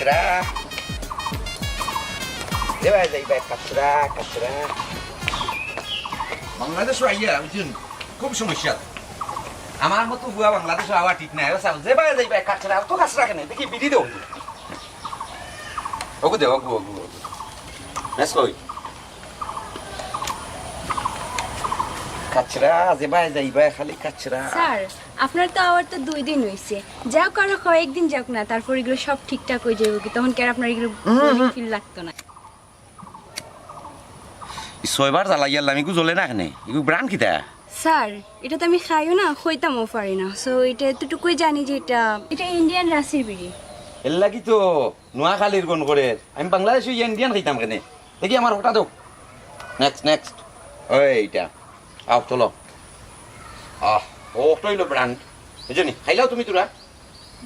কাচরা দেবা যাইবা কাচরা কাচরা বাংলাদেশে আইয়া বুঝুন খুব সমস্যা আমার মতো বুয়া বাংলাদেশে আওয়া ঠিক নাই দেবা যাইবা কাচরা তো কাচরা কেন দেখি বিধি দেও ওগো দেও ওগো ওগো নেস কই কাচরা দেবা যাইবা খালি কাচরা স্যার আপনার তো আবার তো 2 দিন হইছে যাও কারো কয়েকদিন যাক না তারপর এগুলো সব ঠিকঠাক হয়ে যাবে কি তখন কি আর আপনার এগুলো ফিল লাগতো না ছয়বার জ্বালাই আমি এগু জ্বলে না কেন এগু ব্রান্ড কিতা স্যার এটা তো আমি খাইও না খইতামও পারি না সো এটা এতটুকুই জানি যে এটা ইন্ডিয়ান রাসির বিড়ি এর লাগি তো নোয়াখালীর গণ করে আমি বাংলাদেশে ইন্ডিয়ান খাইতাম কেন দেখি আমার হঠাৎ নেক্সট নেক্সট এইটা আও চলো ও হইল ব্রান্ড বুঝলি খাইলাও তুমি তোরা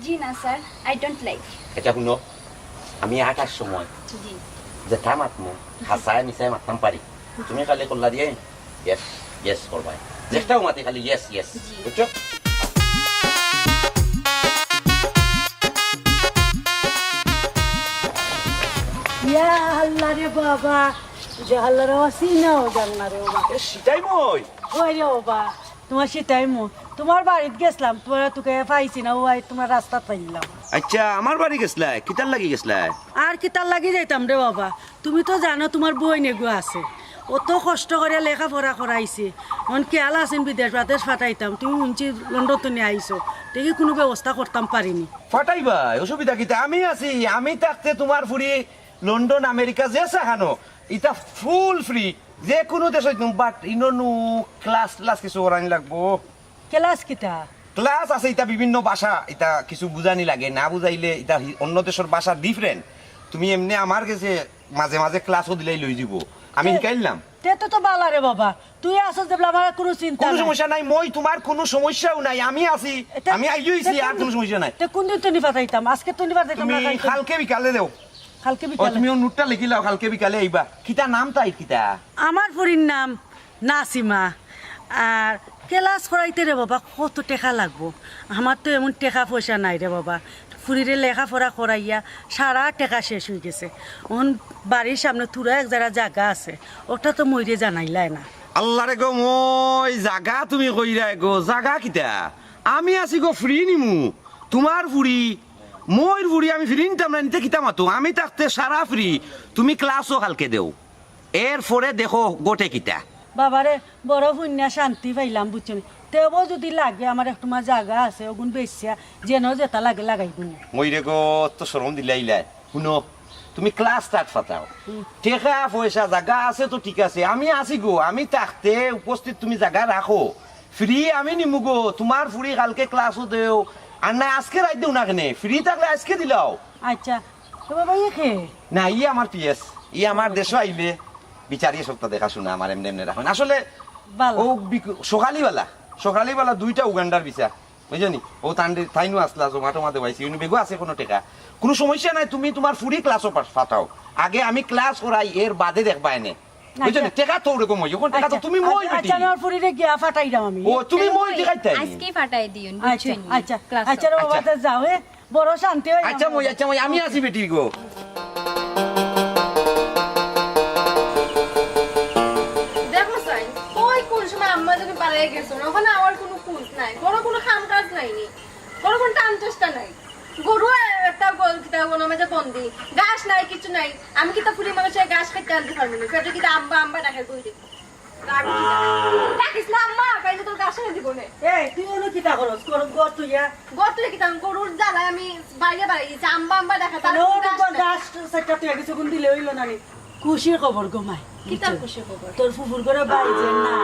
জি না স্যার আই ডোন্ট লাইক এটা শুনো আমি 8টার সময় জি যেটা মাতমো হাসায় মিশায় মাততাম পারি তুমি খালি করলা দিয়ে ইয়েস ইয়েস করবাই যেটাও মাতে খালি ইয়েস ইয়েস বুঝছো ইয়া আল্লাহ রে বাবা যে আল্লাহ রে সিনাও জান্না রে বাবা সেটাই মই ওই রে বাবা তোমার সেটাই মো তোমার বাড়িতে গেছিলাম তোকে পাইছি না ওই তোমার রাস্তা পাইলাম আচ্ছা আমার বাড়ি গেছলা কিতার লাগি গেছলা আর কি তার লাগি যাইতাম রে বাবা তুমি তো জানো তোমার বই নেগু আছে অত কষ্ট করে লেখাপড়া করাইছে মন খেয়াল আছেন বিদেশ ফাটাইতাম তুমি শুনছি লন্ডন তো নিয়ে আইসো দেখি কোনো ব্যবস্থা করতাম পারিনি ফাটাইবা অসুবিধা কিতা আমি আছি আমি থাকতে তোমার ফুরি লন্ডন আমেরিকা যে চাহানো এটা ফুল ফ্রি যে কোনো দেশ হইতুম বাট ইনো ক্লাস ক্লাস কিছু করানি লাগবো ক্লাস কিতা ক্লাস আছে এটা বিভিন্ন ভাষা এটা কিছু বুঝানি লাগে না বুঝাইলে এটা অন্য দেশের ভাষা ডিফারেন্ট তুমি এমনি আমার কাছে মাঝে মাঝে ক্লাসও দিলেই লই যাব আমি শিখাইলাম তে তো বালা রে বাবা তুই আসছ যে আমার কোনো চিন্তা কোনো নাই। সমস্যা নাই মই তোমার কোনো সমস্যাও নাই আমি আছি এটা- আমি আইছি আর কোনো সমস্যা নাই তে কোন দিন তো নিবা যাইতাম আজকে তো নিবা যাইতাম তুমি না কালকে। কালকে বিকালে দেও কালকে ও বিকালে তুমি নোটটা লিখি লাও কালকে বিকালে আইবা কিতা নাম তাই কিতা আমার পরির নাম নাসিমা আর ক্লাস করাইতে রে বাবা কত টাকা লাগবো আমার তো এমন টাকা পয়সা নাই রে বাবা ফুরিরে লেখাপড়া করাইয়া সারা টাকা শেষ হয়ে গেছে ওন বাড়ির সামনে তুরা এক যারা জায়গা আছে ওটা তো মইরে জানাইলাই না আল্লাহ রে গো মই জাগা তুমি কইরা গো জাগা কিতা আমি আছি গো ফ্রি নিমু তোমার ফুরি মইর ফুরি আমি ফ্রি নিতাম না নিতে কিতা মাতো আমি থাকতে সারা ফ্রি তুমি ক্লাসও কালকে দেও এরপরে দেখো গোটে কিতা বাবারে বড় পুণ্যা শান্তি পাইলাম বুঝছো তেও যদি লাগে আমার একটু মা জায়গা আছে ওগুন বেশিয়া যেন যেটা লাগে লাগাইবো মই রে গো তো শরম দিলাইলাই শুনো তুমি ক্লাস স্টার্ট ফাটাও টেকা পয়সা জায়গা আছে তো ঠিক আছে আমি আছি গো আমি থাকতে উপস্থিত তুমি জায়গা রাখো ফ্রি আমি নিমু গো তোমার ফুরি কালকে ক্লাসও দেও আর না আজকে রাত দেও না কেনে ফ্রি থাকলে আজকে দিলাও আচ্ছা তো বাবা ইয়ে খেয়ে না ই আমার পিএস ই আমার দেশে আইলে বিচারি সপ্তাহ দেখাশোনা আমার এমনি এমনি রাখেন আসলে ভালো। ও সকালিবেলা 2টা উগান্ডার বিচার বুঝলি ও তাইনু আসলা জমা টমা দেওয়াইছি ইউনি বেগো আছে কোনো টেকা কোনো সমস্যা নাই তুমি তোমার ফুরি ক্লাসও ফাটাও আগে আমি ক্লাস করাই এর বাদে দেখবা এনে বুঝলি টেকা তো ওরকম হয় যখন টেকা তো তুমি মই বেটি আচ্ছা আমার ফুরিরে গিয়া ফাটাই দাও আমি ও তুমি মই দেখাইতাই আজকেই পাঠাই দিউন আচ্ছা বুঝছেন আচ্ছা ক্লাস আচ্ছা রে বাবা তা যাও হে বড় শান্তি হয় আচ্ছা মই আমি আছি বেটি গো দেখো সাইন ওই কোন সময় আম্মা যদি পালিয়ে গেছো না ওখানে আমার কোনো কুল নাই কোনো কাম কাজ নাইনি কোনো টান চেষ্টা নাই গরু একটা কিতা কোনো মাঝে বন্দি ঘাস নাই কিছু নাই আমি কিতা ফুলি মানুষের ঘাস খাইতে আনতে পারবো না পেটে কিতা আম্বা আম্বা ডাকে কই দিব রাখিস না আম্মা কাইলে তোর ঘাস এনে দিব না এই তুই ওনো কিটা করস করব গর তুই ইয়া গত কিতা গরুর জ্বালায় আমি বাইরে বাড়াইছি আম্বা আম্বা দেখা তার তাহলে ওর গাছ সেটা তুই কিছু কোন দিলে হইলো না রে খুশির খবর গোমাই কিতা খুশি খবর তোর ফুফুর করে বাড়ি যে না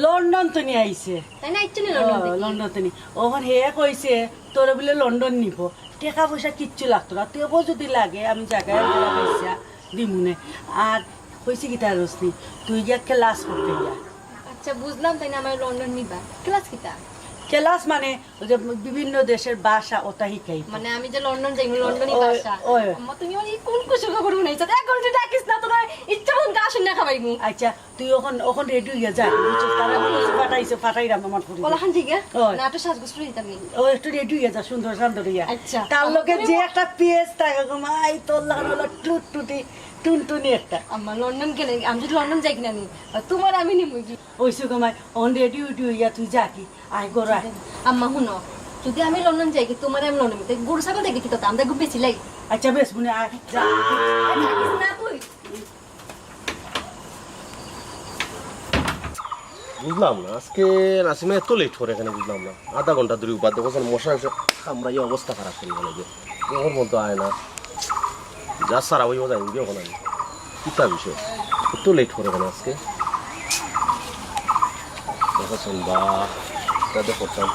লন্ডন তো নিয়ে আইছে তাই না ইচ্ছে নিল লন্ডন থেকে লন্ডন তো নি ওখান হে কইছে তোর বলে লন্ডন নিব টাকা পয়সা কিচ্ছু লাগতো না তুইও যদি লাগে আমি জায়গায় পয়সা দিমুনে আর কইছি কি তার রসনি তুই গিয়া ক্লাস করতে গিয়া আচ্ছা বুঝলাম তাই না আমার লন্ডন নিবা ক্লাস কিতা ক্লাস মানে ওই যে বিভিন্ন দেশের ভাষা ওটা শিখাই মানে আমি যে লন্ডন যাই লন্ডনই ওই, ভাষা ওই। আম্মা তুমি মানে কোন কুশল খবর শুনাইছো এখন তুই ডাকিস না তোরা ইচ্ছা মন গা শুনে খাবাইমু আচ্ছা তুই ওখন রেডি হয়ে যা তারা ফাটাইরাম আমার ফুরি বলা খান ঠিক ওই। না তো সাজগোজ করে দিতাম নি ও একটু রেডি হয়ে যা সুন্দর সুন্দর ইয়া আচ্ছা। তার লোকে যে একটা পেজ থাকে গো মাই তোর লাগানো হলো টুটটুটি টুনটুনি একটা আম্মা লন্ডন গেলে আমি যদি লন্ডন যাই কিনা নি তোমার আমি নিমু কি ওইসে গো মাই অন রেডি উঠি হইয়া তুই যা কি আয় গোরা আম্মা শুনো যদি আমি লন্ডন যাই কি তোমার আমি লন্ডন যাই গরু ছাগল দেখি কি তো আমরা খুব বেশি লাই আচ্ছা বেশ মনে আয় যা থাকিস না তুই বুঝলাম না আজকে নাসিমা এত লেট করে এখানে বুঝলাম না আধা ঘন্টা ধরে উপাধ্য বছর মশা এসে আমরা এই অবস্থা খারাপ করি গেল যে ওর মতো আয় না যা সারা ওই যাই গিয়ে ওখানে আমি কিতা বিষয় এত লেট করে এখানে আজকে দেখেছেন বা তাদের করতাম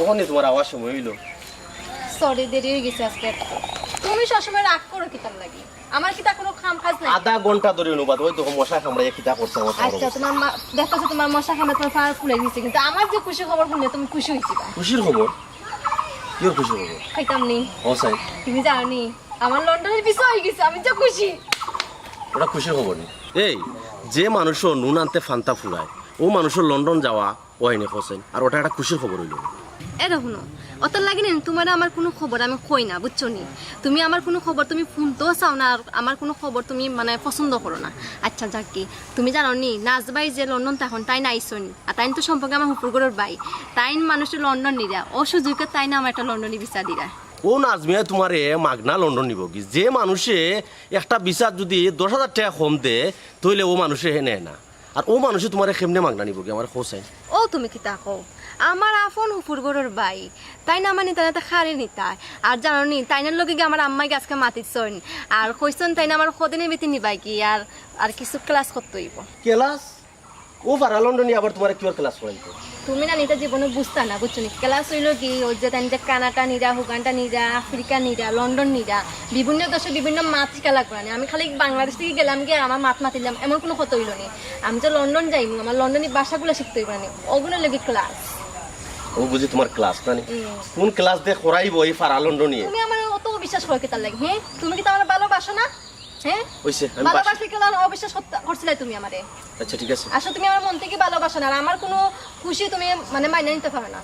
ওখানে তোমার আওয়াজ সময় হইলো সরি দেরি হয়ে গেছে আজকে তুমি সবসময় রাগ করো কি তার লাগি আমার কি তা কোনো কাম কাজ নাই আধা ঘন্টা ধরে অনুবাদ ওই তো মশা কামড়াই কিতা করছে আমার আচ্ছা তোমার দেখতেছো তোমার মশা খামে তোমার ফার ফুলে দিচ্ছে কিন্তু আমার যে খুশি খবর শুনে তুমি খুশি হয়েছি বা খুশির খবর কি খুশির খবর খাইতাম নি ও সাই তুমি জানো নি আমার লন্ডনের বিষয় হয়ে গেছে আমি যা খুশি ওটা খুশির খবর নেই এই যে মানুষও নুন আনতে ফান্তা ফুরায় ও মানুষের লন্ডন যাওয়া ওয়াইনে হোসেন আর ওটা একটা খুশির খবর হইল এরা শুনো অত লাগে না তোমার আমার কোনো খবর আমি কই না বুঝছো নি তুমি আমার কোনো খবর তুমি ফোনতেও চাও না আর আমার কোনো খবর তুমি মানে পছন্দ করো না আচ্ছা যাক কি তুমি জানো নি নাজবাই যে লন্ডন তখন তাই নাইছো নি আর তাই তো সম্পর্কে আমার হুপুরগড়ের বাই তাই মানুষের লন্ডন নিরা ও সুযোগে তাই না আমার একটা লন্ডনই বিচার দিরা ও নাজমিয়া তোমারে মাগনা লন্ডন নিব কি যে মানুষে একটা বিচার যদি 10,000 টাকা কম দে তাহলে ও মানুষে হে নেয় না আর ও মানুষে তোমার কেমনে মাগনা নিব কি আমার হোসেন ও তুমি কি তা কও আমার আফন হুপুরগড়ের বাই তাই না মানে তাই না খারে নিতা আর জানো নি তাই না লগে গিয়ে আমার আম্মাই গাছকে মাতিছন আর কইছন তাই না আমার কদিনের বেতন নিবাই কি আর আর কিছু ক্লাস করতে হইব ক্লাস ও পারা লন্ডনে আবার তোমার কি ক্লাস করাইতো তুমি না নিতা জীবনে বুঝতা না বুঝছো নি ক্লাস হইল কি ওর যে তাই যে কানাডা নিরা হুগান্ডা নিরা আফ্রিকা নিরা লন্ডন নিরা বিভিন্ন দেশে বিভিন্ন মাত শিখা লাগবে না আমি খালি বাংলাদেশ থেকে গেলাম গিয়ে আমার মাত মাতিলাম এমন কোনো কথা হইল নি আমি যে লন্ডন যাইনি আমার লন্ডনী ভাষাগুলো শিখতে হইব না ওগুলো লেগে ক্লাস ও বুঝি তোমার ক্লাস না কোন ক্লাস দিয়ে করাইবো এই পারা লন্ডনে তুমি আমার অত বিশ্বাস করে কি তার লাগে হ্যাঁ তুমি কি তো আমার ভালোবাসো না হ্যাঁ হইছে আমি ভালোবাসি কেন অবিশ্বাস করছিলে তুমি আমারে আচ্ছা ঠিক আছে আসলে তুমি আমার মন থেকে ভালোবাসো না আর আমার কোনো খুশি তুমি মানে মাইনে নিতে পারবে না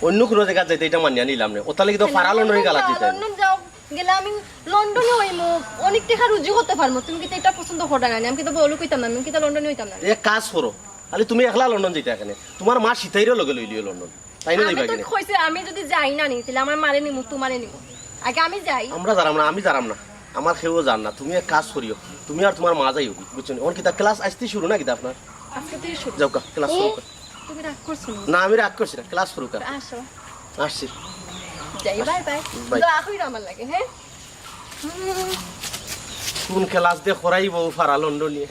অন্য কোনো জায়গা যাইতে এটা মানিয়া নিলাম না ওটা লাগি তো পারা লন্ডনে গালা দিতে লন্ডন যাও গেলে আমি লন্ডনে হইমু অনেক টাকা রুজি করতে পারবো তুমি কি তো এটা পছন্দ করো না আমি কি তো বলো কইতাম না আমি কি তো লন্ডনে হইতাম না এক কাজ করো খালি তুমি একলা লন্ডন যাইতে এখানে তোমার মা সীতাইরও লগে লইলিও লন্ডন তাই না আমি যাইবা তো কিনে কইছি আমি যদি যাই না নি তাহলে আমার মারে নিমু তোমারে নিমু আগে আমি যাই আমরা জানাম না আমি জানাম না আমার খেয়েও জান না তুমি এক কাজ করিও তুমি আর তোমার মা যাইও বুঝছো ওর কিতা ক্লাস আসতে শুরু না কিতা আপনার আজকে তুই শুরু যাও কা ক্লাস শুরু কর তুমি রাগ করছো না? না আমি রাগ করছি না ক্লাস শুরু কর আসো আসছি যাই বাই বাই Bye. দোয়া কইরো আমার লাগে হ্যাঁ কোন ক্লাস দিয়ে করাইব ফারা লন্ডনে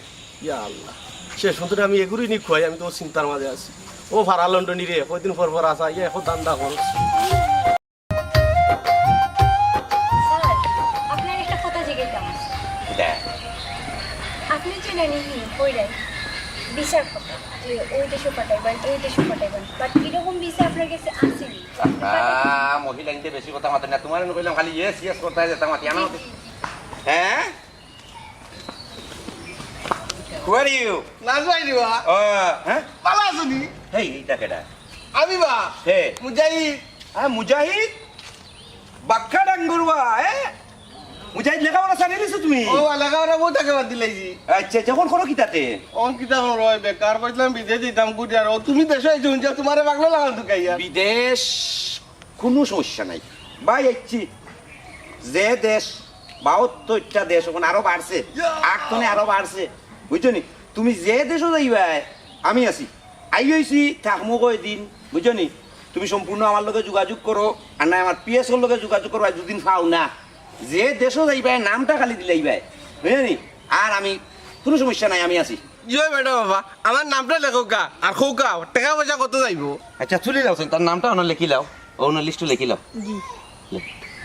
ইয়া আল্লাহ সে সুন্দর আমি এগুলি নি খুয়াই আমি তো চিন্তার মাঝে আছি ও ফারা লন্ডনী রে কয়দিন পর পর আসা ইয়া এখন দান্দা খরচ স্যার আপনার একটা কথা জিজ্ঞাসা আপনি চেনেন কইরাই বিচার কথা যে ওই দেশে পাঠাইবেন এই দেশে পাঠাইবেন বাট এরকম ভিসা আপনার কাছে আসেনি মহিলা ইনতে বেশি কথা মাতে না তোমার কইলাম খালি ইয়েস ইয়েস করতে যেতাম মাতি আনো হ্যাঁ Who are you? নাজবাই দিবা হ্যাঁ ভালো আছো নি হেই এটা কেডা আমি বা হে মুজাহিদ মুজাহিদ বাক্কা ডাঙ্গুরবা মুজাহিদ লেখাপড়া জানি নিছো তুমি ও এলাকাটা বহুত টাকা বাদ দিলাইছি আচ্ছা যখন করো কিতাতে অন কিতা রয় বেকার কইলাম বিদেশ যেতাম গুটি আর ও তুমি দেশে আইছো যে তোমারে পাগলা লাগাল তো কাইয়া বিদেশ কোনো সমস্যা নাই ভাই আইছি যে দেশ 72টা দেশ ওখানে আরো বাড়ছে আগতনে আরো বাড়ছে বুঝছো নি তুমি যে দেশও যাইবা আমি আছি আই হইছি থাকমো কয়দিন বুঝছো নি তুমি সম্পূর্ণ আমার লগে যোগাযোগ করো আর না আমার পিএসওর লগে যোগাযোগ করো আর দুদিন পাও না যে দেশও যাইবা নামটা খালি দিলাইবা বুঝছো নি আর আমি কোনো সমস্যা নাই আমি আছি জয় বেটা বাবা আমার নামটা লেখো কা আর খৌ কা টাকা পয়সা কত যাইবো আচ্ছা চলে যাও তার নামটা ওনার লিখি লাও ওনার লিস্টে লিখি লাও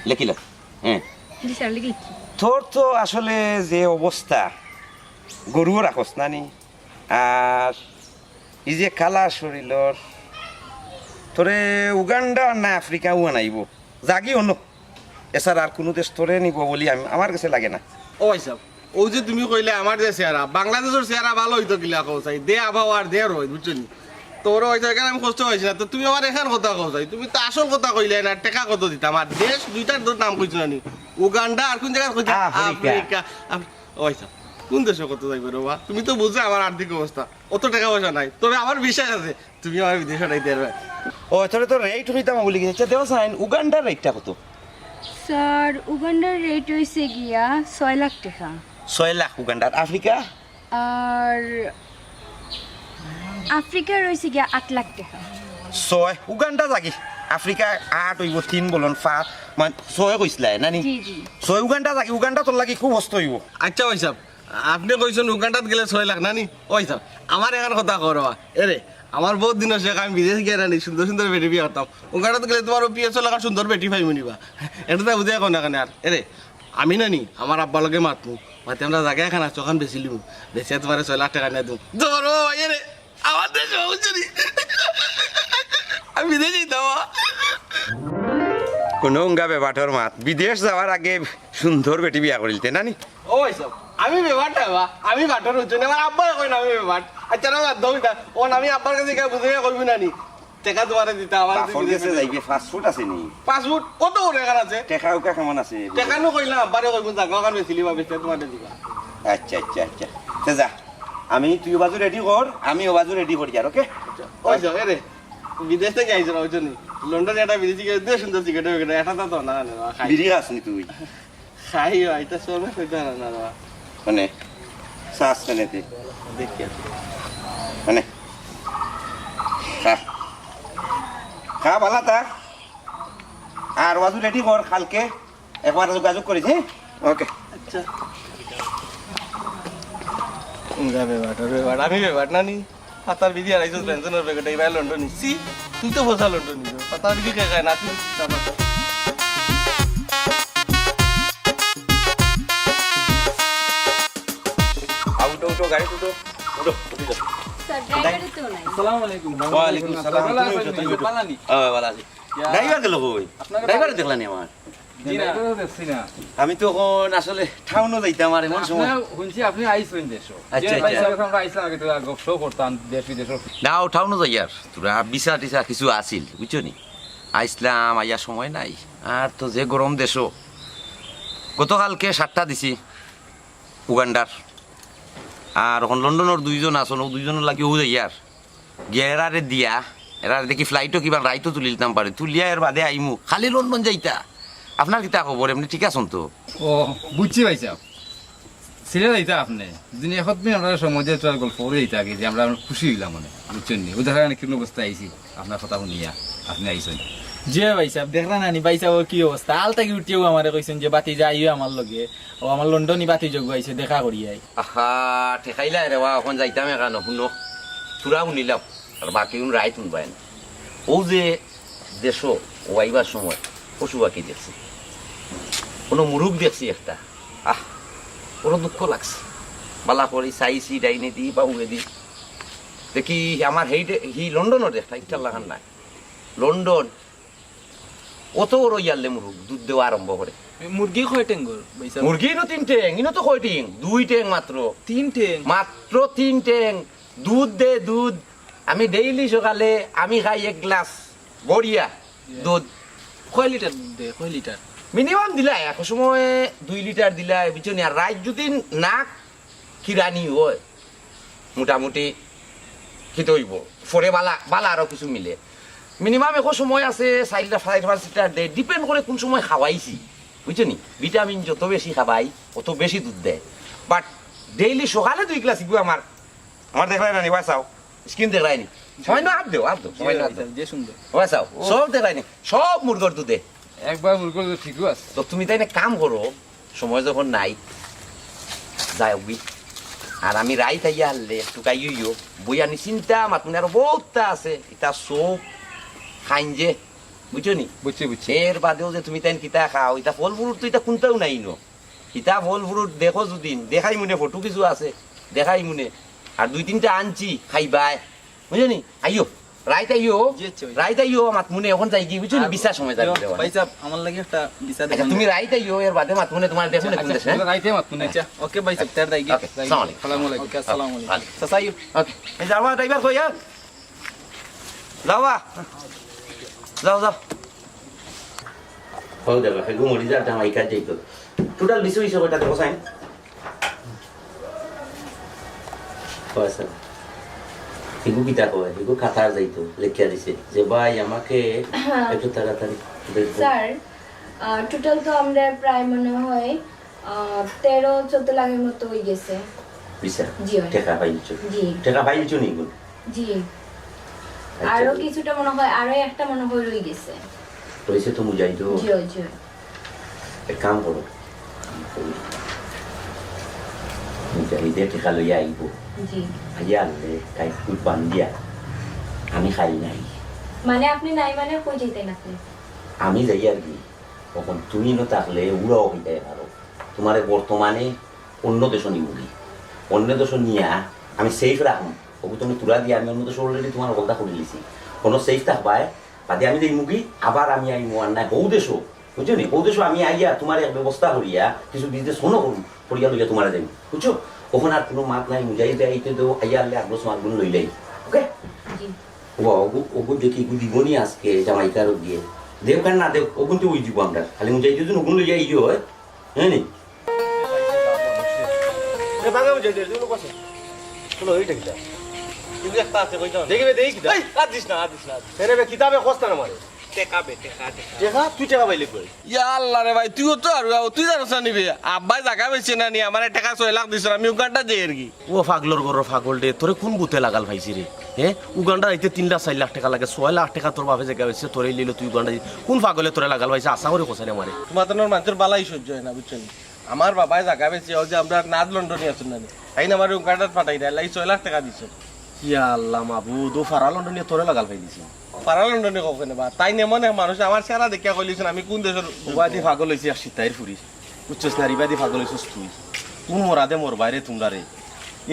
লিখি লাও হ্যাঁ বিচার লাগি তোর তো আসলে যে অবস্থা গরুও রাখস না নি আর এই যে কালা শরীরর তোরে উগান্ডা না আফ্রিকা ও নাইব জাগি অন্য এছাড়া আর কোনো দেশ তোরে নিব বলি আমার কাছে লাগে না। ও হিসাব ও যে তুমি কইলে আমার যে চেহারা বাংলাদেশের চেহারা ভালো হইতো কিলা কও চাই দে আবহাওয়ার দে রই বুঝছো নি তোর হইতো এখানে আমি কষ্ট হয়েছে না তো তুমি আমার এখান কথা কও চাই তুমি তো আসল কথা কইলে না টেকা কত দিতাম আর দেশ দুইটার তোর নাম কইছো না নি উগান্ডা আর কোন জায়গা কইছো আফ্রিকা। ও হিসাব কোন দেশে কত যাইবে রে বা তুমি তো বুঝছো আমার আর্থিক অবস্থা অত টাকা পয়সা নাই তবে আমার বিশ্বাস আছে তুমি আমার বিদেশে নাই দেবে ও তোরে তো রেট হইতাম বলি গেছে দেওয়া সাইন উগান্ডার রেটটা কত? স্যার উগান্ডার রেট হয়েছে গিয়া 6 লাখ টাকা 6 লাখ উগান্ডার। আফ্রিকা? আর আফ্রিকার রয়েছে গিয়া 8 লাখ টাকা। 6 উগান্ডা জাগি আফ্রিকা 8 হইব 3 বলন 5 মানে 6 কইছলা নানি? জি জি 6 উগান্ডা জাগি উগান্ডা তোর লাগি খুব হস্ত হইব। আচ্ছা ওই সাহেব আপনি কইছেন উগান্ডাত গেলে 6 লাখ নানি ওই সাহেব আমার এখান কথা করবা এরে আমার বহুত দিন হচ্ছে আমি বিদেশ গিয়ে নানি সুন্দর সুন্দর বেটি বিয়ে করতাম উগান্ডাত গেলে তোমার পিএসও লাগা সুন্দর বেটি পাইব নিবা এটা তো বুঝে এখন এখানে আর এরে আমি নানি আমার আব্বা লগে মাতমু মাতে আমরা জায়গা এখানে চোখান বেচিলিম বেচে তোমার 6 লাখ টাকা নিয়ে দিম তোমার ও ভাই এরে আমার দেশ বুঝছি আমি বিদেশ যেতাম কোনো উঙ্গাবে বাটর মাত বিদেশ যাওয়ার আগে সুন্দর বেটি বিয়া করিলতে নানি? ওই সব আমি বেবারটা বা আমি বাটর হচ্ছে না আমার আব্বা কই না আমি বেবার আচ্ছা না দমিটা ও আমি আব্বার কাছে গিয়ে বুঝে করবি না নি টাকা তোমারে দিতে আমার বাপর দেশে যাইবে ফাস্ট ফুড আছে নি? পাসপোর্ট কত করে এখানে আছে টেকা উকা কেমন আছে? টাকা নো কইলাম আব্বারে কইবো জাগা কান বেছিলি বা বেচতে তোমারে দিবা আচ্ছা আচ্ছা আচ্ছা তে যা আমি তুই বাজু রেডি কর আমি ও বাজু রেডি করি আর ওকে? ওই যাও এরে বিদেশ থেকে আইছ না ওই জন্য লন্ডন এটা বিদেশি গিয়ে দিয়ে সুন্দর সিগারেট ওইটা এটা তো না না খাই বিড়ি খাস নি তুই? খাই এটা সব কইতা না না মানে শ্বাস নেতে দেখি মানে খা খা ভালো তা আর বাজু রেডি কর কালকে একবার যোগাযোগ করিস হ্যাঁ ওকে? আচ্ছা বেবার আমি বেবার না নি পাতার বিধি আর আইসো পেনশনের বেগটা এবার লন্ডন নিচ্ছি তুই তো বসা লন্ডন নিছ পাতার বিধি কে খায় না তুই আউটো উঠো গাড়ি উঠো উঠো উঠি যাও। স্যার ড্রাইভারে তো নাই। ওয়ালাইকুম সালাম তুমি উঠো ভালো আছি। ড্রাইভার গেল কই? ড্রাইভার দেখলানি আমার আমি তো এখন আসলে টাউনও যাইতাম আর এমন সময় আপনি আইসেন দেশ আচ্ছা, আচ্ছা। আমরা আইসলাম আগে তো শো করতাম দেশ বিদেশ নাও টাউনও যাই আর তোরা বিচার টিচার কিছু আছিল বুঝছো নি আইসলাম আইয়া সময় নাই আর তো যে গরম দেশও গতকালকে 7টা দিছি উগান্ডার আর এখন লন্ডনের 2জন আসন ও 2জনের লাগে ও যাই আর গিয়া এরারে দিয়া এরারে দেখি ফ্লাইটও কিবা রাইটও তুলিতাম পারে তুলিয়া এর বাদে আইমু খালি লন্ডন যাইতা আপনার কিতা খবর এমনি ঠিক আছেন তো? ও বুঝছি ভাই সাহেব ছেড়ে যাইতা আপনি দিন এখন আমরা সময় দিয়ে চল গল্প করে দিতে আগে যে আমরা খুশি হইলাম মানে বুঝছেন নি ওদের কিরকম অবস্থা আইছি আপনার কথা শুনিয়া আপনি আইসেন জি ভাই সাহেব দেখলা নানি ভাই সাহেব কি অবস্থা আল তাকে উঠিও আমারে কইছেন যে বাতি যাইও আমার লগে ও আমার লন্ডনই বাতি যোগ আইছে দেখা করি আই আহা ঠেকাইলা রে বা এখন যাইতাম এখানে শুনো তোরা শুনিলাম আর বাকি রাইত শুনবাই না ও যে দেশ ও আইবার সময় পশু পাখি দেখছি কোনো মুরুখ দেখছি একটা কোনো দুঃখ লাগছে বালা করি চাইছি ডাইনে দি বা উড়ে দি দেখি আমার হি লন্ডনের দেখা ইচ্ছা লাগান নাই লন্ডন অত বড় ইয়ারলে মুরুখ দুধ দেওয়া আরম্ভ করে মুরগি কয় টেঙ্গর ভাই সাহেব মুরগি নো 3 ট্যাং ইনো তো কয় ট্যাং 2 ট্যাং মাত্র 3 টেং মাত্র 3 ট্যাং দুধ দে দুধ আমি ডেইলি সকালে আমি খাই 1 গ্লাস বড়িয়া দুধ কয় লিটার দে কয় লিটার মিনিমাম দিলাই এক সময় 2 লিটার দিলাই বিচনি আর রাত যদি নাক কিরানি হয় মোটামুটি খেতে হইব ফরে বালা আরো কিছু মিলে মিনিমাম এক সময় আছে 4 লিটার দে ডিপেন্ড করে কোন সময় খাওয়াইছি বুঝছনি ভিটামিন যত বেশি খাবাই অত বেশি দুধ দেয় বাট ডেইলি সকালে 2 গ্লাস ইগু আমার দেখলাই না নিবা চাও স্কিন দেখলাই নি সময় না আপ দেও সময় না যে সুন্দর চাও সব দেখলাই নি সব মুরগর দুধে একবার মুরগি ঠিকও আছে তো তুমি তাই না কাম করো সময় যখন নাই যাই উবি আর আমি রাই তাইয়া হারলে একটু কাইও বইয়া নি চিন্তা মাতুন আরো বহুতটা আছে ইটা সব খাইন যে বুঝছো নি বুঝছি এর বাদেও যে তুমি তাই কিতা খাও ইটা ফল ফ্রুট তো ইটা কোনটাও নাই নো ইটা ফল ফ্রুট দেখো যদি দেখাই মনে ফটো কিছু আছে দেখাই মনে আর 2-3টা আনছি খাইবাই বুঝছো নি আইও রাইত আইও জি, আচ্ছা, ভাই। রাইত আইও মাত মনে এখন যাই কি বুঝছো নি বিচার সময় যাবে ভাই সাহেব আমার লাগে একটা বিচার আচ্ছা তুমি রাইত আইও এর বাদে মাত মনে তোমার দেখুন কোন দেশ হ্যাঁ রাইতে মাত শুনে আচ্ছা ওকে ভাই সাহেব তার দাই ওকে, আসসালামু আলাইকুম। সালাম আলাইকুম ওকে আসসালামু আলাইকুম ভালো। সাসাইও ওকে এই যাওয়া ড্রাইভার কই যাও যাও যাও হও দেখো হেগু মরি যা জামাই কাজ যাইতো টোটাল বিশ হইছে কয়টা দেখো সাইন পয়সা হেগু কি দেখো হেগু খাতার যাইতো লেখিয়া দিছে যে ভাই আমাকে একটু তাড়াতাড়ি দেখো স্যার টোটাল তো আমরা প্রায় মনে হয় 13-14 লাখের মতো হয়ে গেছে বিশা জি, ভাই। টাকা পাইছো জি টাকা পাইছো নি গুণ জি আরো কিছুটা মনে হয় আরো একটা মনে হয় রয়ে গেছে পয়সা তো মুজাই তো জি জি এক কাম করো মুজাই দে টাকা লইয়া আইবো জি আইয়া আনলে কাই ফুল পান দিয়া আমি খাই নাই মানে আপনি নাই মানে কই যেতেন আপনি আমি যাই আর কি তখন তুমি না থাকলে উড়াও হইতে পারো তোমার বর্তমানে অন্য দেশ নিবি অন্য দেশ নিয়া আমি সেফ রাখুন ওকে তুমি তুলা দিয়ে আমি অন্য দেশ অলরেডি তোমার কথা করে লিছি কোনো সেফ থাকবায় বাদে আমি যাই মুগি আবার আমি আই মোয়ার নাই বহু দেশও বুঝছো নি বহু দেশও আমি আইয়া তোমার এক ব্যবস্থা করিয়া কিছু বিজনেস শোনো করুন করিয়া লইয়া তোমার যাই বুঝছো ওখানে আর কোনো মাত নাই মুজাই দেয় এইতে দেও আইয়া আনলে আগ্রহ মাতগুলো লইলেই ওকে জি ওগুন দেখি দিবনি আজকে জামাইকার দিয়ে দেও কেন না দেও ওগুন তো ওই দিব আমরা খালি মুজাই দিও ওগুন লইয়া ইয়ে হয় হ্যাঁ নি এ বাগা বুঝে দে তুই কইছ চলো এইটা কিটা তুই একটা আছে কই যাও দেখিবে দেই কিটা এই আদিস না ফেরে বে কিতাবে কষ্ট না মারে টেকা তুই টেকা পাইলে কই ইয়া আল্লাহ রে ভাই তুইও তো আর তুই জানোস না নিবি আব্বাই জায়গা বেছে না নি আমার টাকা 6 লাখ দিছ আমি উগান্ডা দেই আর কি ও পাগলর গরর পাগল দে তোরে কোন বুতে লাগাল ভাইছি রে হ্যাঁ উগান্ডা আইতে 3 লাখ 4 লাখ টাকা লাগে 6 লাখ টাকা তোর বাপে জায়গা বেছে তোরে লিলো তুই উগান্ডা কোন পাগলে তোরে লাগাল ভাইছে আশা করে কোসানে মারে তোমার তো মানুষের বালাই সহ্য হয় না বুঝছেন আমার বাবাই জায়গা বেছে ও যে আমরা নাদ লন্ডনে আছেন না তাই না আমার উগান্ডা পাঠাই দেয় লাই 6 লাখ টাকা দিছে ইয়া আল্লাহ মাবুদ ও ফারা লন্ডনে তোরে লাগাল ভাই দিছি পারা লন্ডনে কখনো বা তাই নেমনে মানুষ আমার সারা দেখিয়া কইলিছেন আমি কোন দেশের উবাদি পাগল হইছি আর সিতাইর ফুরি উচ্চস নারীবাদী পাগল হইছিস তুই কোন মরাদে মোর বাইরে তোমরা রে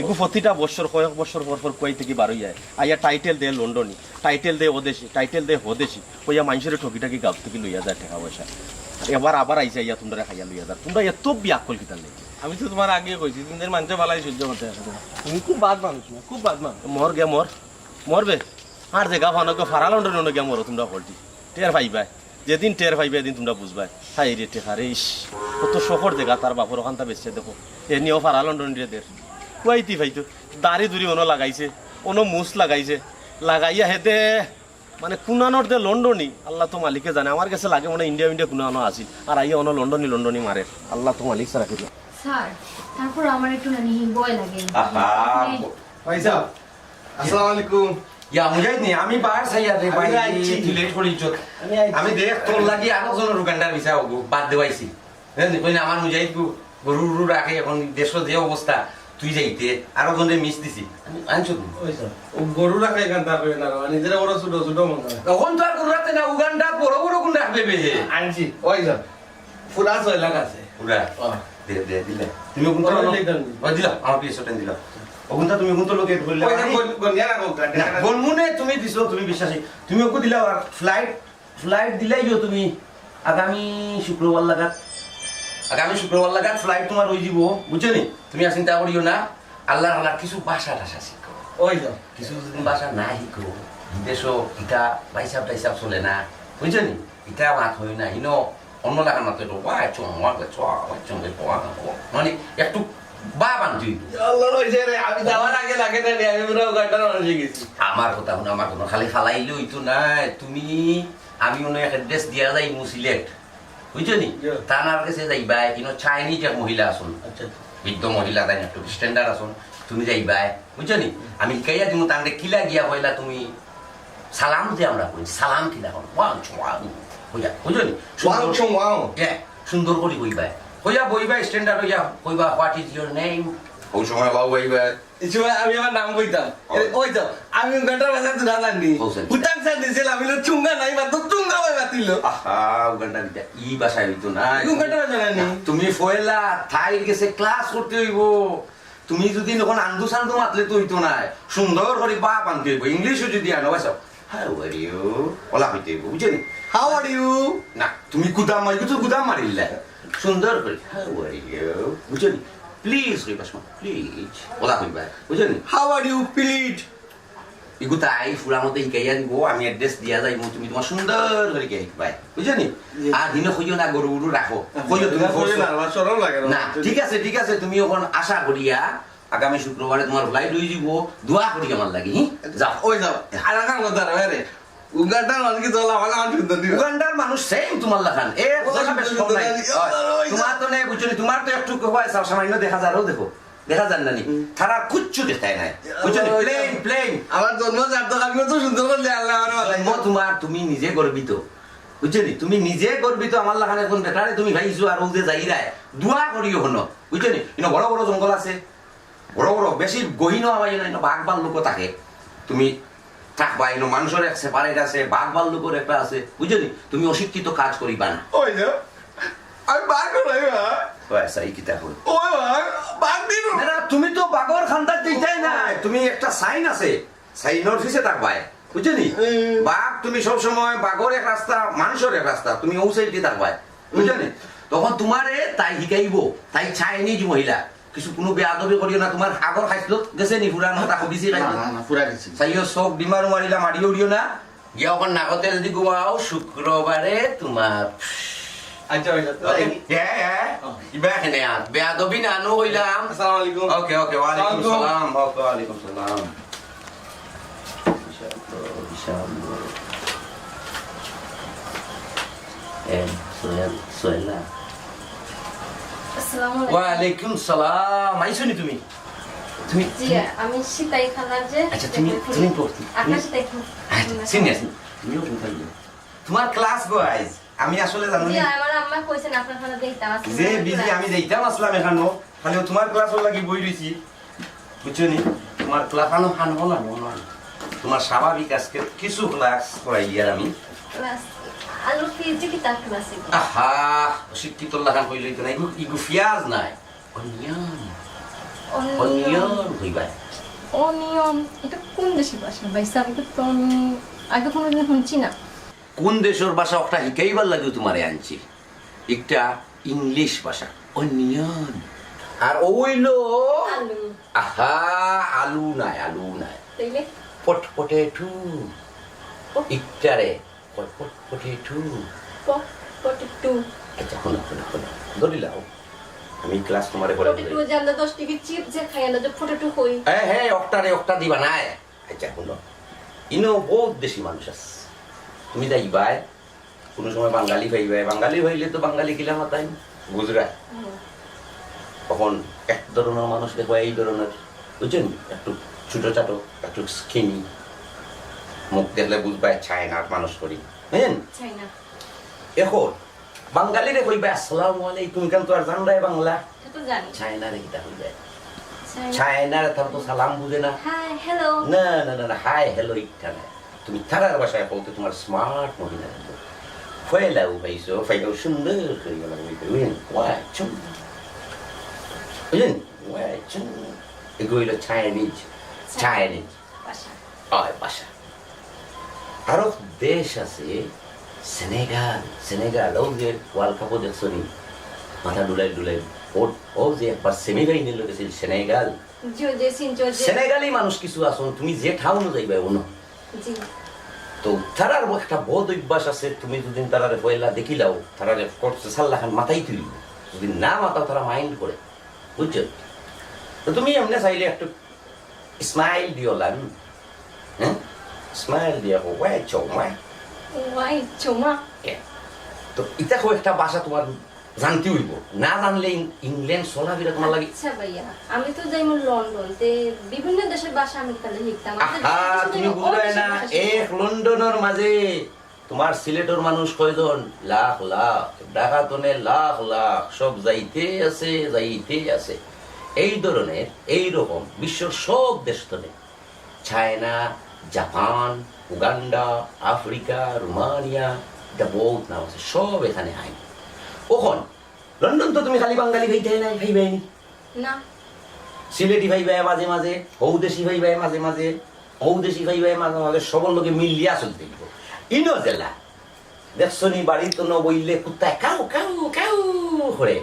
এগু প্রতিটা বছর কয়েক বছর পর কই থেকে বার হই যায় আইয়া টাইটেল দে লন্ডনি টাইটেল দে ওদেশি টাইটেল দে হদেশি কইয়া মানুষের ঠকিটাকি গাব থেকে লইয়া যায় টাকা পয়সা আর এবার আবার আইসা ইয়া তোমরা খাইয়া লইয়া যায় তোমরা এত বিয়াকল কিতা নেই আমি তো তোমার আগে কইছি তোমাদের মানুষের বালাই সহ্য করতে আসে না তুমি খুব বাদ মানুষ না খুব বাদ মানুষ মর গে মরবে আর জায়গা ফানকে ফারা লন্ডনে গিয়া মরো তোমরা পল্টি টের পাইবাই যেদিন টের পাইবে এদিন তোমরা বুঝবাই হাই রে টেকা রে ইস কত শহর জায়গা তার বাপর ওখানটা বেচছে দেখো এ নিয়েও ফারা লন্ডন রে দের কুয়াইতি ভাইতো দাড়ি দুরি অনো লাগাইছে অনো মুস লাগাইয়া হেতে মানে কুনানোর দে লন্ডনই আল্লাহ তো মালিকে জানে আমার কাছে লাগে মনে ইন্ডিয়া কুনানো আসিল আর আইয়া অনো লন্ডনই মারে আল্লাহ তো মালিক ছাড়া কিছু স্যার তারপর আমার একটু না নিহি ভয় লাগে আহা ভাই সাহেব আসসালামু আলাইকুম ইয়া মুজাই নি আমি বার ছাইয়া রে ভাই আমি আইছি। ডিলেট করিছো আমি দেখ তোর লাগি আরো জনের উগান্ডার ভিসা বাদ দেওয়াইছি হ্যাঁ কইনা আমার মুজাই গরু রাখে এখন দেশ যে অবস্থা তুই যাইতে আরো জনের মিস দিছি আনছো ও গরু রাখা এখান তারপরে না নিজেরা বড় ছোট ছোট মন তখন তো আর গরু রাখতে না উগান্ডা বড় কোন রাখবে বেজে আনছি ওই যা ফুলা 6 লাখ আছে পুরা দে দিলে তুমি কোন তো দিলা আমার পিছন টেন দিলা ওগুনটা তুমি কোন তো লোকে বললে গনিয়া রাখো বলমুনে তুমি দিছো তুমি বিশ্বাসী তুমি ওকে দিলা আর ফ্লাইট দিলাই তুমি আগামী শুক্রবার লাগাত ফ্লাইট তোমার হয়ে যাব বুঝছো নি তুমি আর চিন্তা করিও না আল্লাহ কিছু ভাষা টাষা শিখো ওই যা কিছু যদি ভাষা না শিখো দেশো ইটা বাইসাব টাইসাব চলে না বুঝছো নি ইটা মাত হয় না ইনো অন্য লাগার মাত্র তো মানে একটু বা বান্ধি আল্লাহ রইছে রে আমি যাওয়ার আগে লাগে না আমি পুরো গাড়িটা রয়ে গেছি আমার কথা শুনো আমার কোনো খালি ফালাইলে হইতো নাই তুমি আমি মনে এক ড্রেস দিয়া যাই সিলেক্ট বুঝছো নি তার কাছে যাইবা কিন্তু চাইনিজ এক মহিলা আসুন বৃদ্ধ মহিলা তাই একটু স্ট্যান্ডার্ড আসুন তুমি যাইবা বুঝছো নি আমি শিকাইয়া দিব তাহলে কিলা গিয়া হইলা তুমি সালাম যে আমরা করি সালাম কিলা হল বুঝছো নি সুন্দর করে হইবা হইয়া বইবা স্ট্যান্ডার্ড হইয়া কইবা হোয়াট ইজ ইউর নেম ওই সময় বাবু হইবা আমি আমার নাম কইতাম ওই তো আমি গাড়িটার ভাষা তুই না জানি উতাং স্যার দিছিল আমি চুঙ্গা নাই মাত্র চুঙ্গা ভাই বাতিল আহা উগান্ডা দিটা ই ভাষায় হইতো না গাড়িটা জানি তুমি ফয়লা থাই গেছে ক্লাস করতে হইব তুমি যদি এখন আন্দু সান্দু মাতলে তো হইতো না সুন্দর করে বাপ আনতে হইব ইংলিশও যদি আনো বাসাও হাউ আর ইউ ওলা হইতে হইব বুঝছেন হাউ আর ইউ না তুমি গুদাম মারি তো গুদাম মারিলে সুন্দর করে হাউ আর ইউ বুঝছেন প্লিজ রে বাসমা প্লিজ ওলা হইবা বুঝছেন হাউ আর ইউ প্লিজ ইগু তাই ফুলা মতো শিকাইয়া দিব আমি এড্রেস দিয়া যাইব তুমি তোমার সুন্দর করে কে শিখবাই বুঝছেন আর দিনে খুঁজো না গরু গরু রাখো খুঁজো তুমি সরল লাগে না ঠিক আছে তুমি এখন আশা করিয়া আগামী শুক্রবারে তোমার ফ্লাইট হয়ে যাব দোয়া করি আমার লাগি যাও ওই যাও আর কাম করতে রে উগান্ডার মানুষ কি দলা ভালো আন সুন্দর দিবা উগান্ডার মানুষ সেম তোমার লাগান এ কথা বেশ কম নাই তোমার তো নেই বুঝছো তোমার তো একটু হয় সামান্য দেখা যারও দেখো দেখা যান না নি তারা কুচ্ছু দেখায় নাই বুঝছো প্লেন প্লেন আমার জন্ম জাত আমি তো সুন্দর করে আল্লাহ আমার তোমার তুমি নিজে গর্বিত বুঝছো তুমি নিজে গর্বিত আমার লাগান এখন বেটারে তুমি ভাইছো আর ওদের যাইরাই দোয়া করিও হনো বুঝছো নি বড় বড় জঙ্গল আছে বড় বড় বেশি গহীন আমার বাঘ বাল্লুকও থাকে তুমি থাকবা এনো মানুষের এক সেপারেট আছে বাঘ বাল্লুকের একটা আছে বুঝছো তুমি অশিক্ষিত কাজ করিবা না ওই যাও আমি বাঘ করাই এই কিতা হল ওই বাঘ দিন না তুমি তো বাঘর খান্দার দিতেই না তুমি একটা সাইন আছে সাইনের পিছে থাকবাই বুঝছো বাঘ তুমি সব সময় বাঘর এক রাস্তা মানুষের এক রাস্তা তুমি ও সাইডে থাকবাই বুঝছো তখন তোমারে তাই শিকাইব তাই চাইনিজ মহিলা কিছু কোনো বেয়াদবি করিও না তোমার আগর খাইছিল গেছে নি পুরা নটা বেশি খাইছিল না পুরা গেছি চাইও চোখ ডিমারু মারিলা মারিও দিও না গিয়া অকণ নাকতে যদি ঘুমাও শুক্রবারে তোমার আচ্ছা হইলা ইবা এখানে বেয়াদবি নানো হইলাম আসসালামু আলাইকুম ওকে ওকে ওয়ালাইকুম সালাম ওকে ওয়ালাইকুম সালাম সোহেলা আসসালামু আলাইকুম ওয়ালাইকুম সালাম আইসনি তুমি তুমি জি আমি সীতাই খালার যে আচ্ছা তুমি পড়তি আকাশ দেখি সিনিয়র তুমিও শুনতে তোমার ক্লাস বয়েজ আমি আসলে জানি জি আমার আম্মা কইছেন আপনার খালা দেইতাম আজকে যে বিজি আমি যাইতাম আসলাম এখানে খালি তোমার ক্লাস লাগি বই রইছি বুঝছো নি তোমার ক্লাস হানো না তোমার স্বাভাবিক আজকে কিছু ক্লাস করাই আর আমি ক্লাস আলু ফিজি কি তাক ক্লাস আহা শিক্ষিত লাগান কইলই তো নাই ইগু ফিয়াজ নাই অনিয়ন অনিয়ন হইবাই অনিয়ন এটা কোন দেশের ভাষা ভাই স্যার এটা তো আমি আগে কোনোদিন শুনছি না কোন দেশের ভাষা একটা শিখাইবার লাগে তোমারে আনছি একটা ইংলিশ ভাষা অনিয়ন আর ওইলো আলু আহা আলু নাই তাইলে পটেটো ইকটারে পটেটো পটেটো আচ্ছা শোনো ধরিলাও আমি ক্লাস তোমারে করে পটেটো জানলে 10 টাকা চিপ যে খায় না যে পটেটো কই হ্যাঁ একটা দিবা নাই আচ্ছা শোনো ইনো বহুত বেশি মানুষ আছে তুমি যাইবাই কোনো সময় বাঙালি পাইবাই বাঙালি হইলে তো বাঙালি কিলা মাতাই গুজরাট তখন এক ধরনের মানুষ দেখবা এই ধরনের বুঝছেন একটু ছোট চাটো একটু স্কিনি মুখ দেখলে বুঝবা চায়নার মানুষ করি বুঝলেন চাই না এখন বাঙালিরে কইবা আসসালামু আলাইকুম কেন তো আর জানলাই বাংলা এটা তো জানি চায়নারে কিতা কইবা চায়নার তার তো সালাম বুঝে না হাই হ্যালো না হাই হ্যালো ইটা না তুমি থাকার বাসায় বলতে তোমার স্মার্ট মহিলা ফেলাও পাইছো ফাইলাও সুন্দর করে গেল বুঝলেন ওয়াচুন বুঝলেন ওয়াচুন এগুলো হইল চাইনিজ ভাষা ভাষা আরো দেশ আছে সেনেগাল ও যে ওয়ার্ল্ড কাপও দেখছো নি মাথা ডুলাই ও যে একবার সেমিফাইনাল গেছিল সেনেগাল সেনেগালি মানুষ কিছু আসুন তুমি যে ঠাউন যাইবা অন্য জি তো তারার একটা বোধ অভ্যাস আছে তুমি যদি তারারে পয়লা দেখিলাও তারারে করছে সাল্লাখান মাথায় তুলিব যদি না মাথাও তারা মাইন্ড করে বুঝছো তো তুমি এমনি চাইলে একটু স্মাইল দিও লান হ্যাঁ স্মাইল দিয়া ওয়াই চৌমা ওয়াই চোমা তো এটা একটা ভাষা তোমার জানতে হইব না জানলে ইংল্যান্ড চলাফেরা তোমার লাগে আচ্ছা ভাইয়া আমি তো যাইমু লন্ডন তে বিভিন্ন দেশের ভাষা আমি তাহলে শিখতাম আহা তুমি বুঝাই না এক লন্ডনের মাঝে তোমার সিলেটের মানুষ কয়জন লাখ ঢাকাতনে লাখ সব যাইতে আছে এই ধরনের এইরকম বিশ্বের সব দেশ তনে China Japan Uganda Africa Romania এটা বহুত নাম আছে সব এখানে আইন ওখন লন্ডন তো তুমি খালি বাঙালি খাইতে নাই খাইবাই না সিলেটি ভাই ভাই মাঝে মাঝে হৌদেশি ভাই ভাই মাঝে মাঝে হৌদেশি ভাই ভাই মাঝে মাঝে সবর লোকে মিলিয়ে আসল দেখব ইনো জেলা দেখছো নি বাড়ি তো ন বইলে কুত্তায় কাউ কাউ কাউ করে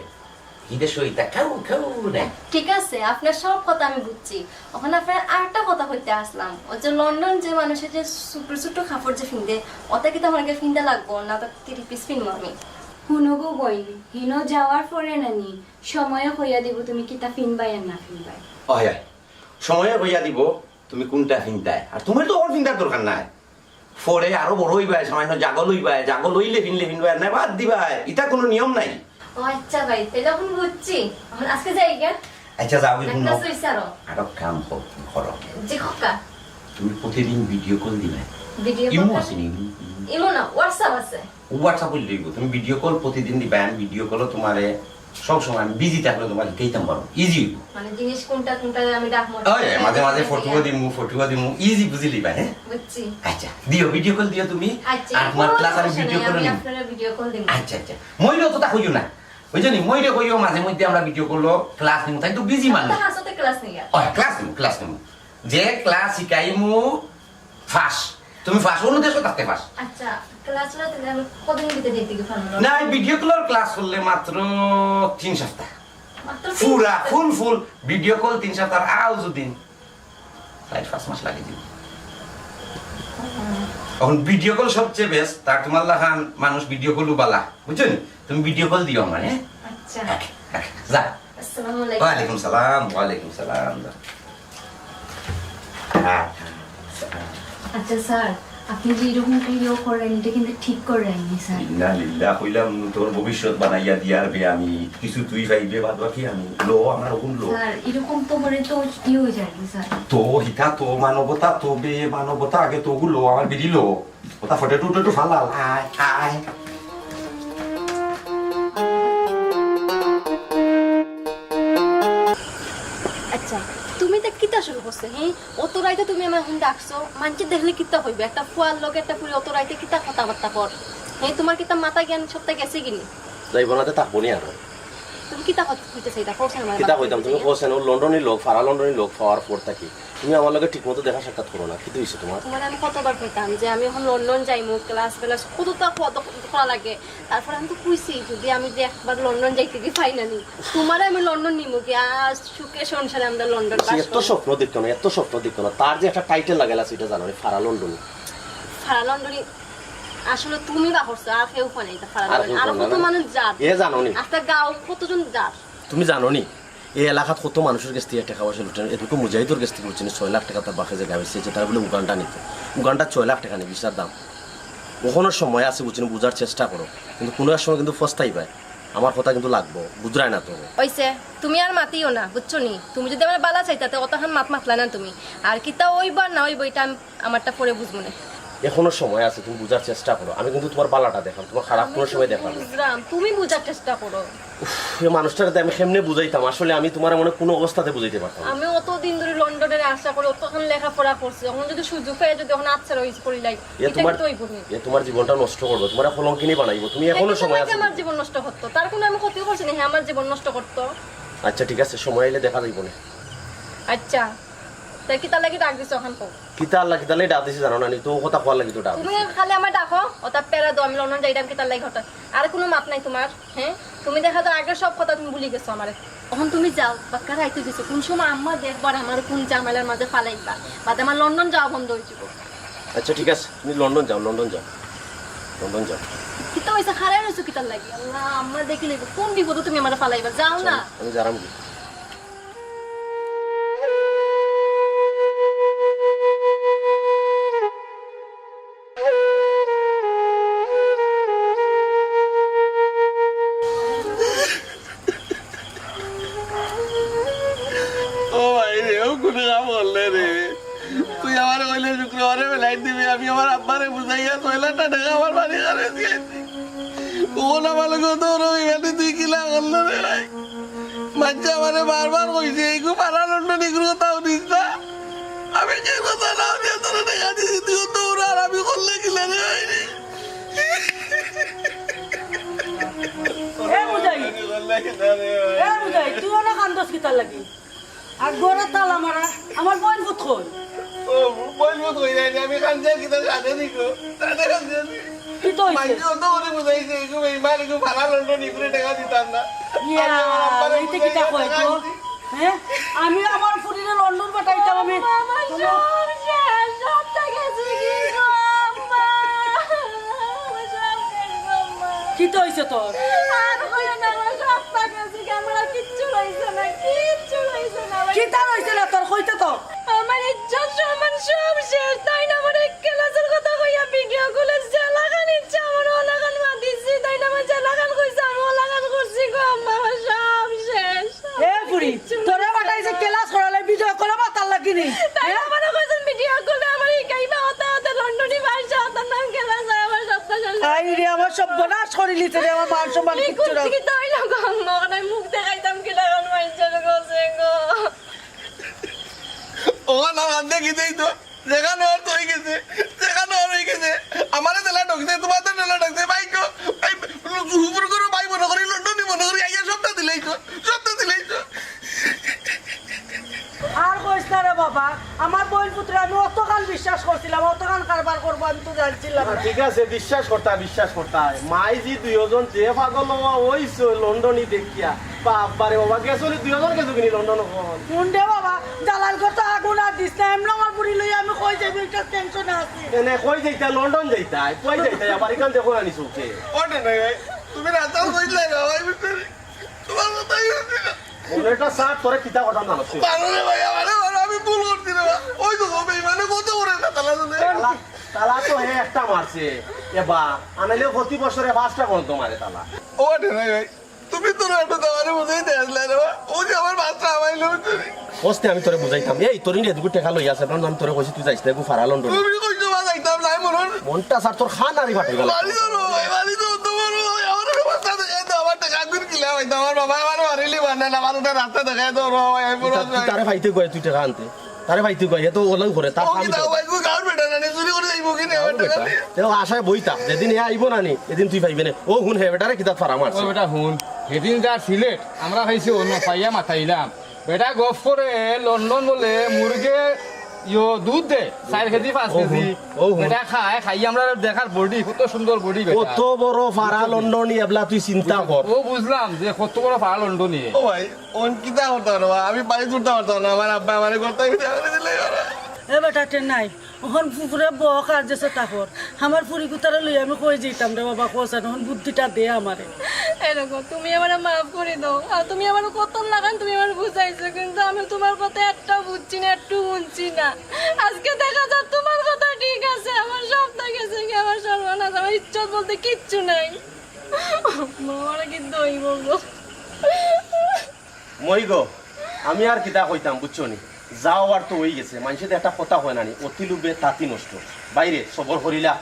হিদের সইতা কাউ কাউ না ঠিক আছে আপনার সব কথা আমি বুঝছি ওখানে আপনার আরেকটা কথা কইতে আসলাম ও যে লন্ডন যে মানুষের যে ছোট ছোট কাপড় যে ফিনদে ওটা কি তো আমাকে ফিনতে লাগবো না তো 3 পিস ফিনবো আমি শুনবো বইনি হিনো যাওয়ার পরে নানি সময় হইয়া দিব তুমি কিতা ফিনবাই আর না ফিনবাই হয় সময় হইয়া দিব তুমি কোনটা ফিনতায় আর তুমি তো ওর ফিনতার দরকার নাই ফরে আরো বড় হইবাই সামান্য জাগল হইবাই জাগল হইলে ফিনলে ফিনবাই আর না বাদ দিবাই এটা কোনো নিয়ম নাই ও আচ্ছা ভাই তাহলে এখন বুঝছি এখন আজকে যাই গা আচ্ছা যাও কি একটা সুইসারো আরো কাম করো যে খোকা তুমি প্রতিদিন ভিডিও কল দিবে ভিডিও ইমো কল আছে নি ইমো না হোয়াটসঅ্যাপ আছে হোয়াটসঅ্যাপ বললে দিব তুমি ভিডিও কল প্রতিদিন দিবে আমি ভিডিও কল তোমারে সব সময় আমি বিজি থাকলে তোমাকে কইতাম পারো ইজি মানে জিনিস কোনটা কোনটা আমি ডাকমো ওই মাঝে মাঝে ফটো দিমু ইজি বুঝলি ভাই হ্যাঁ বুঝছি আচ্ছা দিও ভিডিও কল দিও তুমি আচ্ছা আর তোমার ক্লাস আমি ভিডিও কল নিব আপনারা ভিডিও কল দিন আচ্ছা আচ্ছা মইরো তো তা কইও না বুঝছনি মইরে কইও মাঝে মধ্যে আমরা ভিডিও করলো ক্লাস নিমু তাই তো বিজি মানুষ তো হাসতে ক্লাস নিয়া ওই ক্লাস নিমু যে ক্লাস শিখাইমু ফাঁস তুমি ফাঁস অনুদেশ থাকতে ফাঁস আচ্ছা ক্লাসটা তাহলে আমি কতদিন ভিতরে দেখতে কি ফানো না ভিডিও কলের ক্লাস করলে মাত্র 3 সপ্তাহ মাত্র পুরা ফুল ভিডিও কল 3 সপ্তাহ আও যদিন 5 মাস লাগে দিন এখন ভিডিও কল সবচেয়ে বেস্ট তার তোমার লাগান মানুষ ভিডিও কলও বালা বুঝছো তুমি ভিডিও কল দিও আমার হ্যাঁ আচ্ছা যা আসসালামু আলাইকুম ওয়ালাইকুম সালাম আচ্ছা স্যার আপনি যে এরকম ভিডিও করেন এটা কিন্তু ঠিক করেননি স্যার ইন্না লিল্লাহ কইলাম তোর ভবিষ্যৎ বানাইয়া দিয়ার বে আমি কিছু তুই পাইবে বাদ বাকি আমি লো আমার ওগুন লো স্যার এরকম তো করে তো ই হয়ে যায় স্যার তো হিতা তো মানবতা তো বে মানবতা আগে তো ওগুলো আমার বেরিলো ওটা ফটো টুটো ফালাল আয় আয় আচ্ছা তুমি তো কিতা শুরু করছো হ্যাঁ অত রাইতে তুমি আমার এখন ডাকছো মানছি দেখলে কিতা হইবে একটা ফুয়ার লোক একটা পুরি অত রাইতে কিতা কথাবার্তা কর হ্যাঁ তোমার কিতা মাথা জ্ঞান সবটা গেছে কিনি যাইব না তো থাকবো নি আর তুমি কিতা কথা কইতেছ এটা কোসেন আমার কিতা কইতাম তুমি কোসেন ও লন্ডনী লোক ফারা লন্ডনী লোক পাওয়ার পর থাকি তুমি আমার লগে ঠিকমতো দেখা সাক্ষাৎ করো না কি হইছে তোমার তোমার আমি কতবার কইতাম যে আমি এখন লন্ডন যাইমু ক্লাস কতটা করা লাগে তারপর আমি তো কইছি যদি আমি যে একবার লন্ডন যাইতে কি পাই না নি তোমার আমি লন্ডন নিমু কি আজ সুখে সংসারে আমরা লন্ডন বাস এত স্বপ্ন দেখতো না এত স্বপ্ন দেখতো না তার যে একটা টাইটেল লাগালা সেটা জানো না ফারা লন্ডনী ফারা লন্ডনি আসলে তুমি বা করছো আর কেউ হয় না এটা ফারা লন্ডন আর কত মানুষ যাত এ জানো নি একটা গাঁও কতজন যাত তুমি জানো নি এই এলাকাত কত মানুষের কাছ থেকে টাকা পয়সা লুটেন এটুকু মুজাহিদুর কাছ থেকে লুটেন 6 লাখ টাকা তার বাকি জায়গা হয়েছে যে তার বলে উগান্ডা নিতে উগান্ডা 6 লাখ টাকা নেই বিশার দাম কখনো সময় আছে বুঝছেন বুঝার চেষ্টা করো কিন্তু কোনো এক সময় কিন্তু ফস্তাই পায় আমার কথা কিন্তু লাগবো বুঝরাই না তো ওইছে তুমি আর মাতিও না বুঝছো নি তুমি যদি আমার বালা চাইতাতে অতখান মাতলা না তুমি আর কিতা ওইবার না ওই বইটা আমারটা পরে বুঝবো না এখনো সময় আছে তুমি বুঝার চেষ্টা করো আমি কিন্তু তোমার বালাটা দেখাম তোমার খারাপ কোনো সময় দেখাম বুঝলাম তুমি বুঝার চেষ্টা করো এই মানুষটাকে আমি কেমনে বুঝাইতাম আসলে আমি তোমার মনে কোনো অবস্থাতে বুঝাইতে পারতাম না। আমি অতদিন ধরে লন্ডনের আশা করে অতক্ষণ লেখাপড়া করছি এখন যদি সুযোগ পেয়ে যদি এখন আচ্ছা রয়েছে করি লাই এ তোমার তো হইব এ তোমার জীবনটা নষ্ট করবো তোমার কলঙ্কিনী বানাইবো তুমি এখনো সময় আছে আমার জীবন নষ্ট করতো তার কোনো আমি ক্ষতি করছি না হ্যাঁ আমার জীবন নষ্ট করতো আচ্ছা ঠিক আছে সময় এলে দেখা যাইব না আচ্ছা তাই কি তার লাগি ডাক দিছো এখন কো কিতা আল্লাহ কিতা লাই ডাক দিছে জানো না নি তো কথা কোয়ার লাগি তো ডাক তুমি খালি আমার ডাকো ওটা পেরা দাও আমি লন্ডন যাইতাম কি তার লাগি হঠাৎ আর কোনো মাত নাই তোমার হ্যাঁ তুমি দেখা তো আগের সব কথা তুমি ভুলে গেছো আমারে এখন তুমি যাও বাক্কা রাইতে দিছো কোন সময় আম্মা দেখবার আমার কোন জামালার মাঝে ফালাইবা বাদে আমার লন্ডন যাওয়া বন্ধ হয়ে যাব আচ্ছা ঠিক আছে তুমি লন্ডন যাও লন্ডন যাও লন্ডন যাও কিতা হইছে খারাই রইছো কি তার লাগি আল্লাহ আম্মা দেখি লইব কোন বিপদ তুমি আমার ফালাইবা যাও না আমি জারাম কি ও ভাই রে ও কোনো কাম বললে রে তুই আমার কইলে শুক্রবারে বেলাইট দিবি আমি আমার আব্বারে বুঝাইয়া 6 লাখ টাকা আমার বাড়ি করে দিয়েছি কোন আমার লোক তো রবিবারে তুই কিলা করলো রে ভাই বাচ্চা আমারে বারবার কইছে এইগু পারা লন্ডন এগুলো কথাও দিস না আমি যে কথা নাও দিয়ে তোর টাকা দিয়েছি তুই তো ওরা আর আমি করলে কিলা রে ভাই রে এ মুজাহিদ তুই না কান্দস কিতার লাগি আর গোড়া তালা মারা আমার বোন ফুট কই ও বলবো কই যাইনি আমি কান্দে কি তো কাঁদে দিকো কাঁদে কাঁদে কি তো হইছে মাইকে তো ওরে বুঝাইছে গো এই মারি গো ভাড়া লন্ডন ইকুরে টাকা দিতাম না ইয়া এইতে কি তা কই তো হ্যাঁ আমি আমার ফুরিরে লন্ডন পাঠাইতাম আমি আমার সব শেষ, সবটা গেছে কি গো আম্মা। আমার সব শেষ গো আম্মা। কি তো হইছে তোর আর কইও না, আমার সবটা গেছে কি, আমার আর কিচ্ছু রইছে না, কিচ্ছু রইছে না। আমার- কি তা হইছে না তোর কইতে তো আমার ইজ্জত সম্মান সব শেষ, তাই না? আমার এক ক্লাসের কথা কইয়া ভিডিও কলে জেলাখান ইচ্ছা আমার ওলাখান মাতিছি, তাই না? আমার জেলাখান কইছে আমি ওলাখান করছি গো আম্মা, আমার সব শেষ। এ ফুরি তোরে পাঠাইছে ক্লাস করালে ভিডিও করে মাতাল লাগিনি তাই আমারও কইছেন ভিডিও কলে আমার ইকাইবা হতে হতে লন্ডনে ভাষা হতার নাম ক্লাস আর আমার সবটা শেষ। আই রে আমার সব বনাশ করে লিতে রে আমার মান সম্মান কিচ্ছু না কি তো হইলো গো আম্মা, ওখানে মুখ দেখাইতাম কি লাগান মাইনছেন গো গো। ও না কান্দে কি দেই তো যেখানে ওর তো হয়ে গেছে যেখানে ওর হয়ে গেছে আমারে তেলা ঢুকছে তোমাদের তেলা ঢুকছে বাইকো উপর করে বাই মনে করি লন্ডনই মনে করি আইয়া সবটা দিলেই তো আর কইস না রে বাবা আমার বোন পুত্র আমি অতকাল বিশ্বাস করছিলাম অতকাল কারবার করবো আমি তো জানছিলাম না। ঠিক আছে বিশ্বাস করতা মাই জি দুইজন যে পাগল হওয়া ওইছো লন্ডনই দেখিয়া বাবারে বাবা গেছলি দুইজন গেছো কিনি লন্ডন কোন দে বাবা জালাল করতে আগুন আর দিস না এমন আমার বুড়ি লই আমি কই যাবি একটা টেনশন আছে এনে কই যাইতা লন্ডন যাইতা কই যাইতা আবার এখান দেখো আনি চোখে ওটা না তুমি রাতাও কইলে না ভাই ভিতরে তোমার কথাই হচ্ছে না অনেকটা সাত করে কিতা কথা না হচ্ছে পাগলে ভাই আমি ভুল করছি রে ওই তো হবে মানে কত করে না তালা শুনে তালা তো হে একটা মারছে এবা আনাইলেও প্রতি বছরে 5টা কোন তোমারে তালা ওটা না ভাই তুমি তো একটা তোমারে বুঝাইতে আসলে রে ও যে আমার বাচ্চা আমাইলো বসতে আমি তোরে বুঝাইতাম এই তোর নিয়ে দুটো টাকা লই আছে আমি তোরে কইছি তুই যাইস না গো ফারা লন্ডন তুমি কইছো বাজাইতাম নাই মনন মনটা স্যার তোর খান আরি ফাটে গেল বাড়ি তো ভাই বাড়ি তো তোমার আমার রাস্তা দেখাই দাও আমার টাকা গুন কিলা ভাই আমার বাবা আমার মারিলি বানা না আমার রাস্তা দেখাই দাও ভাই আমি পুরো তারে ভাইতে কয় তুই টাকা আনতে তারে ভাইতে কয় এত ওলাই করে তার ও কি দাও ভাই কো গাউর বেটা না চুরি করে যাইবো কি না আমার টাকা তেও আশায় বইতা যেদিন এ আইব না নি এদিন তুই পাইবে না ও হুন হে বেটারে কিতা ফারা ও মারছে বেটা শুন সেদিন যা সিলেট আমরা খাইছি অন্য পাইয়া মাথাইলাম বেটা গফ করে লন্ডন বলে মুরগে দুধ দে 4 কেজি 5 কেজি ও হুন। বেটা খাই আমরা দেখার বডি কত সুন্দর বডি বেটা কত বড় ফারা লন্ডনি এবলা তুই চিন্তা কর ও বুঝলাম যে কত বড় পাড়া লন্ডনে ও ভাই ওন কিতা হতো না আমি বাড়ি তুলতে পারতাম না আমার আব্বা আমারে করতে দিলে এ বেটা টেন নাই ওখান পুকুরে বক আর যেছে তারপর আমার ফুরি কুতারে লই আমি কই যেতাম রে বাবা কোসা তখন বুদ্ধিটা দে আমারে এরকম তুমি আমার মাফ করে দাও, আর তুমি আমার কত লাগান তুমি আমার বুঝাইছো, কিন্তু আমি তোমার কথা একটা বুঝছি না একটু শুনছি না। আজকে দেখা যায় তোমার কথা ঠিক আছে, আমার সবটা গেছে কি, আমার সর্বনাশ, আমার ইজ্জত বলতে কিচ্ছু নাই। আমার কিন্তু ওই বলবো মই গো আমি আর কিতা কইতাম বুঝছো নি যাও আর তো হয়ে গেছে মানুষের একটা কথা হয় না নি অতি লোভে তাঁতি নষ্ট বাইরে সবর করিলা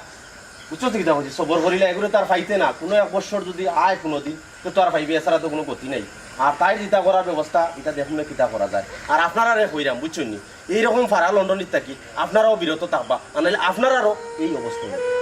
বুঝছো তো কিতা বলছি সবর করিলা এগুলো তার পাইতে না কোনো এক বছর যদি আয় কোনো দিন তো তার পাইবে এছাড়া তো কোনো গতি নেই আর তাই যেটা করার ব্যবস্থা এটা দেখুন না কিতা করা যায় আর আপনারা রে কইরাম বুঝছো নি এইরকম ফারা লন্ডনের থাকি আপনারাও বিরত থাকবা নাহলে আপনারারও এই অবস্থা হবে।